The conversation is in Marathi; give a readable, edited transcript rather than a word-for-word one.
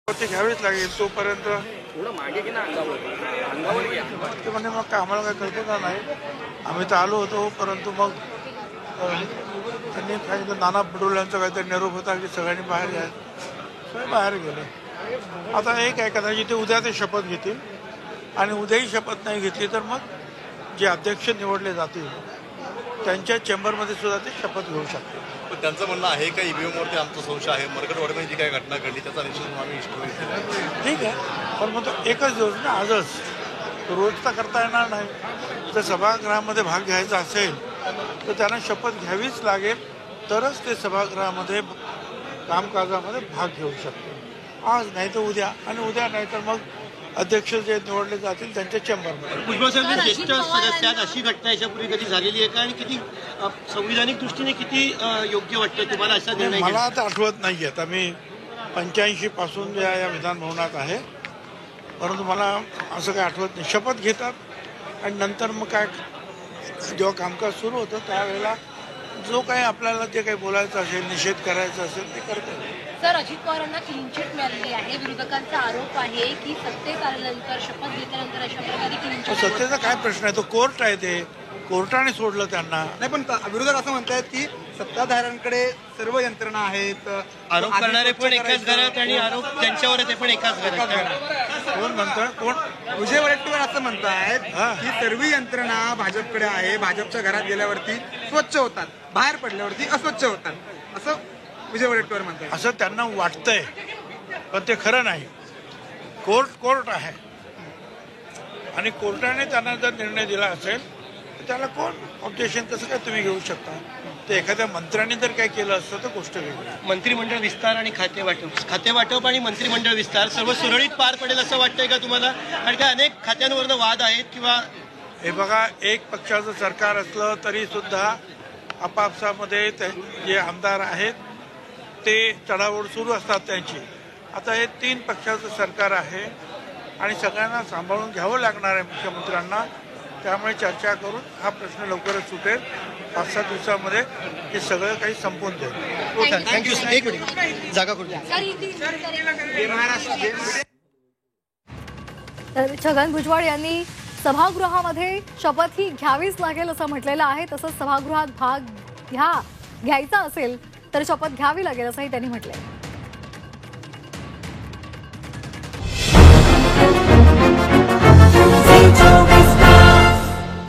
ते घ्यावीच लागेल तोपर्यंत थोडं मागे घे ना, अंगावर घ्या. ते म्हणजे मग काय आम्हाला काही कल्पना नाही. आम्ही तर आलो होतो, परंतु मग त्यांनी सांगितलं नाना पटोलेंचा काहीतरी निरोप होता की सगळ्यांनी बाहेर घ्या, सगळे बाहेर गेले. आता एक आहे कदाचित ते उद्या ते शपथ घेतील आणि उद्याही शपथ नाही घेतली तर मग जे अध्यक्ष निवडले जातील त्यांच्या चेंबरमध्ये सुद्धा ते शपथ घेऊ शकतात. पण त्यांचं म्हणणं आहे का ईव्हीएमवरती आमचा संशय आहे, मरकटवाडीमध्ये जी काही घटना घडली त्याचा निषेध म्हणून आम्ही हिस्टोरी केला. ठीक आहे, पण मग तो एकच दिवस ना, आजच रोज तर करता येणार नाही. जर सभागृहामध्ये भाग घ्यायचा असेल तर त्यांना शपथ घ्यावीच लागेल, तरच ते सभागृहामध्ये कामकाजामध्ये भाग घेऊ शकते. आज नाही तर उद्या, आणि उद्या नाही तर मग अध्यक्ष जे निवडले जातील त्यांच्या चेंबरमध्ये. भुजबळ साहेब ज्येष्ठ सदस्यात अशी घटना याच्यापूर्वी कधी झालेली आहे का, आणि किती संविधानिक दृष्टीने किती योग्य वाटतं तुम्हाला असा निर्णय? मला आता आठवत नाही आहेत. आम्ही 85 पासून या विधानभवनात आहे, परंतु मला असं काही आठवत नाही. शपथ घेतात आणि नंतर मग काय जेव्हा कामकाज सुरू होतं त्यावेळेला जो काही आपल्याला जे काही बोलायचं असेल, निषेध करायचा असेल ते करतात. सर, अजित पवारांना क्लीन चिट मिळालेली आहे. विरोधकांचा आरोप आहे की सत्तेत आल्यानंतर, शपथ घेतल्यानंतर अशा प्रकारे क्लीन चिट. सत्तेचा काय प्रश्न आहे, तो कोर्ट आहे, ते कोर्टाने सोडलं त्यांना. नाही, पण विरोधक असं म्हणतायत की सत्ताधाऱ्यांकडे सर्व यंत्रणा आहेत, आरोप करणारे पण एकाच घरात आणि आरोप त्यांच्यावर ते पण एकाच घरात. कोण म्हणतं? कोण? विजय वडेट्टीवार असं म्हणतायत की सर्व यंत्रणा भाजपकडे आहे. भाजपच्या घरात गेल्यावरती स्वच्छ होतात, बाहेर पडल्यावरती अस्वच्छ होतात, असं विजय वडेट्टीवार म्हणतात. असं त्यांना वाटतंय, पण ते खरं नाही. कोर्ट आहे आणि कोर्टाने त्यांना जर निर्णय दिला असेल तर त्याला कोण ऑब्जेक्शन कसं काय तुम्ही घेऊ शकता? ते एखाद्या मंत्र्याने जर काय केलं असतं तर गोष्ट वेगळी. मंत्रिमंडळ विस्तार आणि खातेवाटप आणि मंत्रिमंडळ विस्तार सर्व सुरळीत पार पडेल असं वाटतंय का तुम्हाला? आणि काय अनेक खात्यांवरनं वाद आहेत किंवा? हे बघा, एक पक्षाचं सरकार असलं तरी सुद्धा आपापसामध्ये जे आमदार आहेत ते चढाओढ सुरू असतात त्यांची. आता हे 3 पक्षाचं सरकार आहे आणि सगळ्यांना सांभाळून घ्यावं लागणार आहे मुख्यमंत्र्यांना. त्यामुळे चर्चा करून हा प्रश्न लवकरच सुटेल. 5-7 दिवसामध्ये हे सगळं काही संपून जाईल. थँक्यू. एक मिनिट, जागा कुठे? तर छगन भुजबळ यांनी सभागृहामध्ये शपथ ही घ्यावीच लागेल असं म्हटलेलं आहे. तसंच सभागृहात भाग घ्यायचा असेल तर शपथ घ्यावी लागेल असंही त्यांनी म्हटलंय.